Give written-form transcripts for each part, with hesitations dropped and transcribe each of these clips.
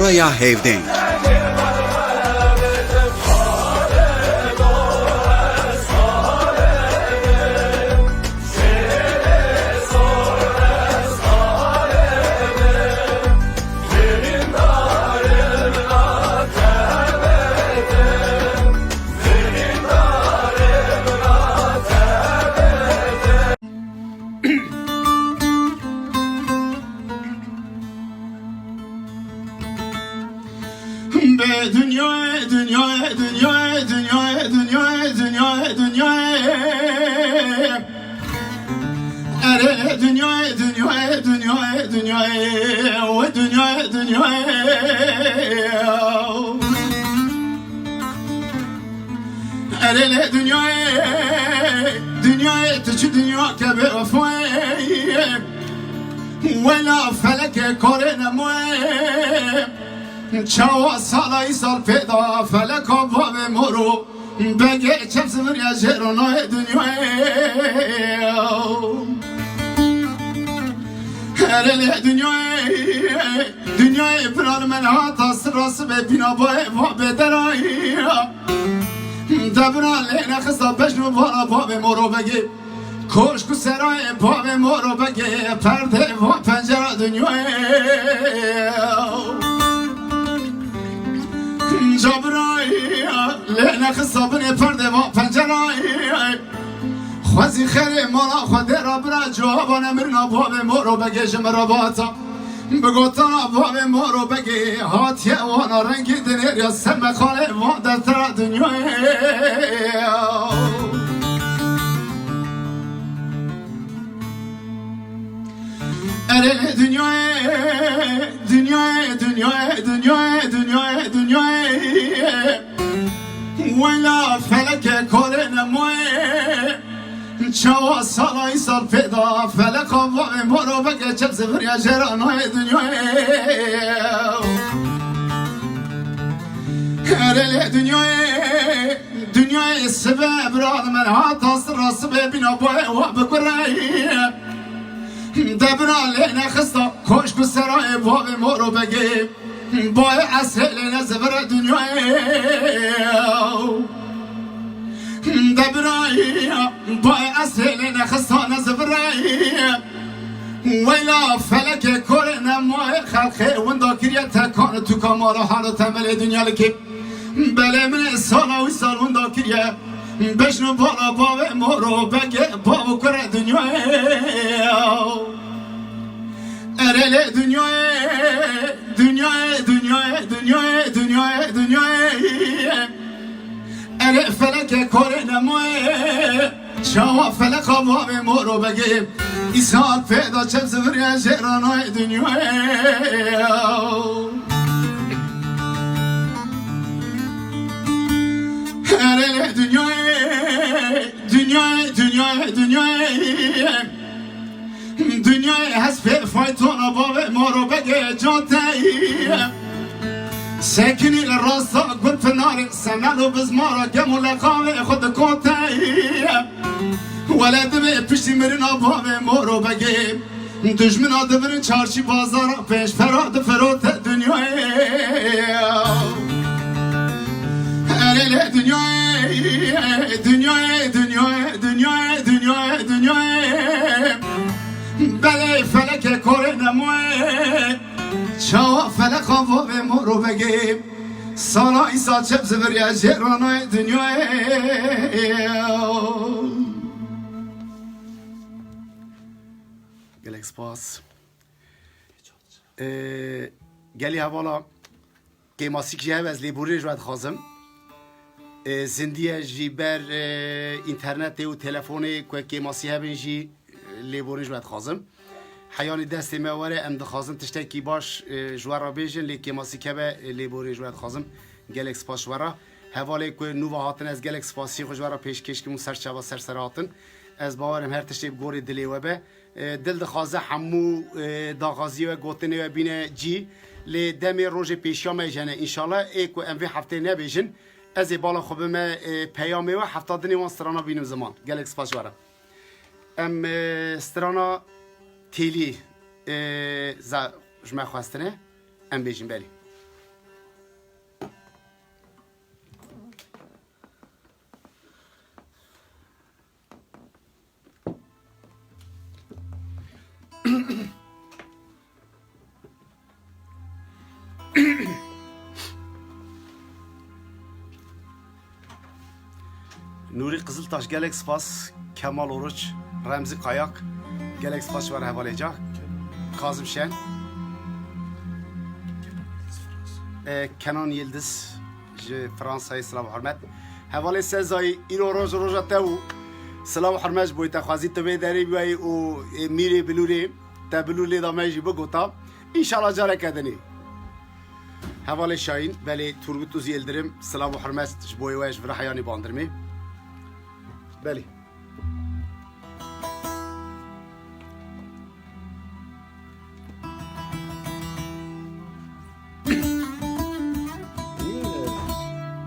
Soraya Hevdenk. Dünya dünya dünya dünya dünya dünya dünya Ere dünya dünya dünya dünya ve dünya dünya Ere dünya dünya tçü dünya kebe vefay ولا فلك كورنا موي چاوا سالای سال پیدا فلک باب مرو بگه چم زمر یا جرانای دنیای هرلی دنیای بران من هاتا سراس به بینا باب درای دبران لینا خستا بشنو بارا باب مرو بگه کوشکو سرای باب مرو بگه پرده و پنجره دنیای جبرای لینا خصابنی پرده و پنجرای خوزی خیلی مالا خود را برا جوابان مرنا باب مورو بگه جمرا باتا بگوتا باب مورو بگه هاتیه وانا رنگی دنیر یا سم خاله وان در ترا دنیای ارل dünya ولا فلك كورنا موي چاوا سالای سال پیدا فلک و مرو بگه چپ زفر یا جرانای ارل dünya سبب راد من هاتا سراس ببینا بای و بگرای دبران لینا خستا کوشکو سرای باب مورو بگه بای اصل نزفر دنیای دبران بای اصل نخستا نزفر ویلا فلک کورنا موی خلقه وندا کریه تکان تو کامارا حالو تمل دنیا لکی بله من سالا و سال وندا کریه بشنو بالا باب مورو بگه بابو کره دنیای ارل dünya ere feleke korena moe çava felek bab moro bege isal feda çem zevr ya jeranay dünya ere dünya hasbe faytona bab moro bege jantay ساكني الراس قلت في النار سمعنا بزمارة قاموا لقاوي خد كوتاي ولا دبي بشتي مرنا بابي مورو بجيب دجمنا دبرن چارشي بازار پیش فراد فرات دنیا ارل dünya بله فلک کورنا موی چاوا فلک و مورو بگه سالا ایسا چپ زفر یا جرانای دنیای گلک سپاس گلی حوالا قیماسی که از لیبوری جواد خازم زندیه جی بر اینترنت و تلفونی که قیماسی هبین جی لیبوری جواد خازم حیانی دستی مواره ام دخوازم تشتکی باش جوارا بیجن لیکی ماسی که به لیبوری جواد خازم گلک سپاس جوارا حوالی که نووا هاتن از گلک سپاسی خو جوارا پیشکش که مون سر چوا سر هاتن از باورم هر تشتی بگوری دلی و به دل دخوازه همو داغازی و گوتنی و بینه جی لی دمی روز پیشیام جنه انشالله ایکو ام وی هفته نبیجن از بالا خوبم پیامی و هفته دنی وان سرانا بینم زمان گلک سپاس جوارا ام سترانا تیلی جمع خواستنه ام بیجیم بلی Nuri Kızıltaş gelek spas, Kemal Oruç, Remzi Kayak, gelek spas var hevalayacak. Kazım Şen, Kenan Yıldız, Fransa'yı selam hürmet. Hevalay Sezai, İro Roja Tevu, selam hürmet boyuta khazit tabi deri biyi o miri biluri, tabululi damajı bugota. İnşallah carek edeni. Hevalay Şahin, beli Turgut Uz Yıldırım, selam hürmet boyu ve jvrahayani bandırmi. Beli.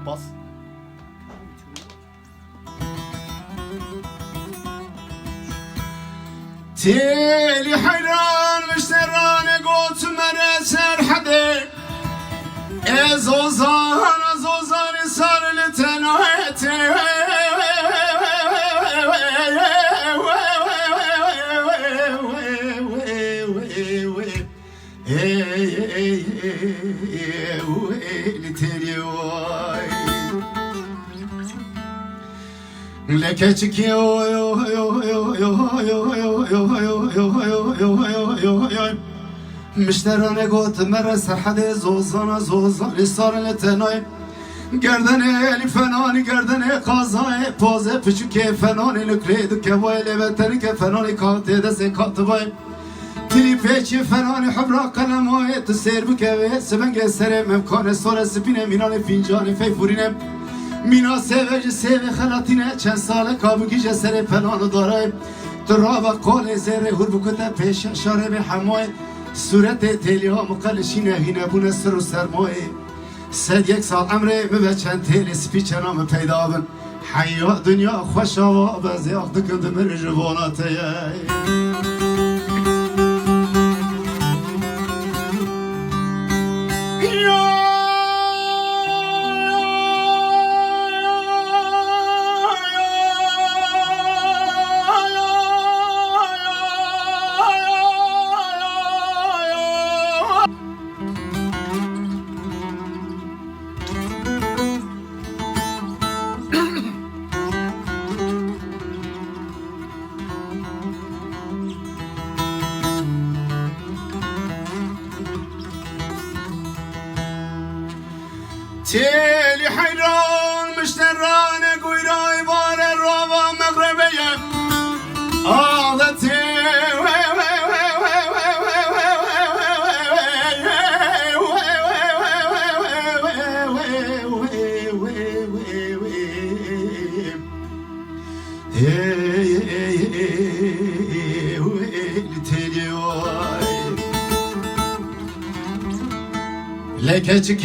Bas. تيلي حيران مشتراني قوت مرسر حدي زوزان صار لتنايتي لكتك مشترانه قوت مرس حد زوزان صار لتناي گردنه الی فنانی گردنه قازای پازه پچوکه فنانی لکرید کوایل وطنی که فنانی کاته دست کاتبای تری پیچی فنانی حبرا قلمای تسیر بکوه سبنگ سره ممکان سور سپینه مینان فینجان فیفورینه مینا سوج سوی خلاتینه چند ساله کابوگی جسر پنانو داره درا و قول زره هر بکده پیش شاره به همای صورت تیلی ها مقلشینه هینه بونه سر و سرمایه سد یک سال عمره به چند تیل سپیچنام پیدا بن حیا دنیا خوش و بزی اخدکم دمر جواناته تيلي حيران مشتران قويراي بار الرابا مغربية آغتي لكتك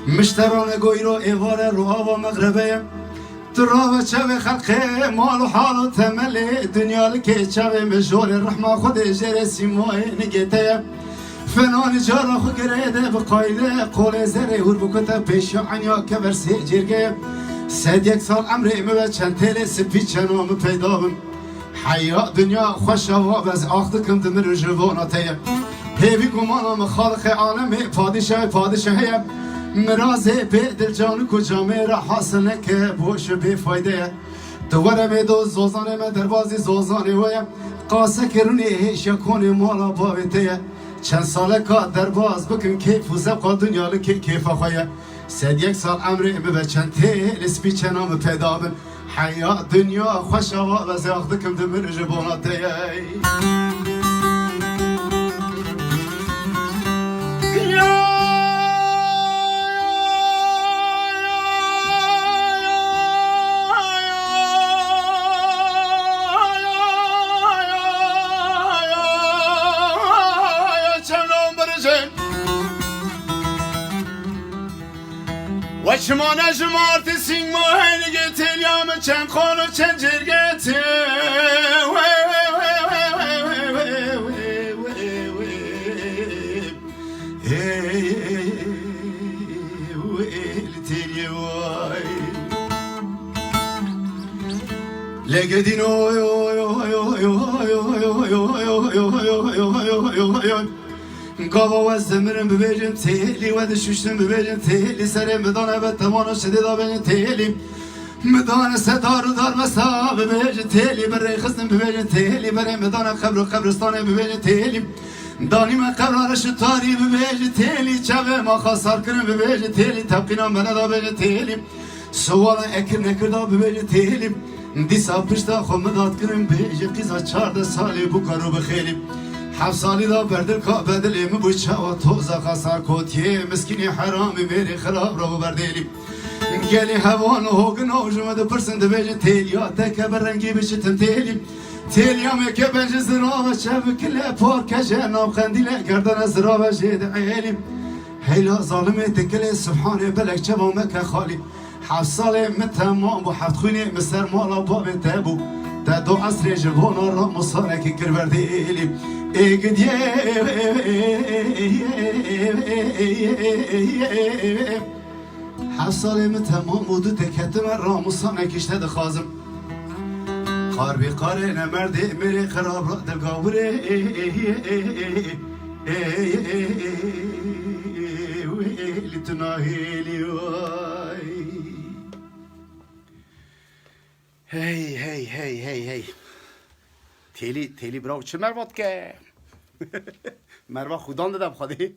مشتران قويرو ايوار روها مغربية تراب شوي خلقي مال حال تملي دنيا لكي شوي مجور الرحمة خود جرسي موي نجيتي فنان جارا خو قريده بقايده قول زري هور بكتا بيشو عنيا كبرسي جرگي سد یک سال عمري مبا چند تيلي سپي چنام پیدا حياء دنيا خوش و بز آخدكم دمر جواناتي هیوی گمانم خالق عالمی پادشاهی مرازه به دل جان کجامه را حاصل که بوش بیفایده دواره می دو زوزانه من دروازی زوزانه ویم قاسه کرونی هیش یکونی مالا باویته چند ساله که درباز بکن کیف و زبقا دنیا لکی کیف خواه سد یک سال عمری به چند تیل سپی چنام پیدا بن حیا دنیا خوش و بزاق دکم دمر جباناته وشمانه جمارت سینگ ماهی گتیل یام چند خانو چند جرگتی لگدین Gava ve zemirin bibecim tehli ve de şüştüm bibecim tehli Serim bedana ve temana şedida benim tehli Medana sedaru dar mesa bibecim tehli Berre kızdım bibecim tehli Berre medana kabristanı bibecim tehli Danime kavrar şu tarihi bibecim tehli Çeve makasar kırım bibecim tehli Tepkina meneda bibecim tehli Suvala ekir nekirda bibecim tehli Disa pişta khomedat kırım bibecim Kıza çarda sali bu karu bixelim حفصالي دا بردل کا بدلی مبوچا و توزا خسا کوتیه مسکینی حرامی بری خراب رو بردلی گلی هوان و هوگن و جمد پرسند بیج تیلیا تک برنگی بشتم تیلی تیلیا مکه بنج زرا شب کل پار کجه نام خندیله گردن زرا و جد عیلی هیلا ظالم تکل سبحان بلک چبا مکه خالی حفصالي متمام و حفت خونی مسر مالا باب تابو تا دو عصر جبونا را مصارك كربرديلي اقد حصالي متمام ودو تكتم الراموسانك اشتد خازم قاربي قارنا مردي مري خراب را دلقاوري لتناهيلي هی تیلی براو چه مرواد که مرواد خودان دادم خواهی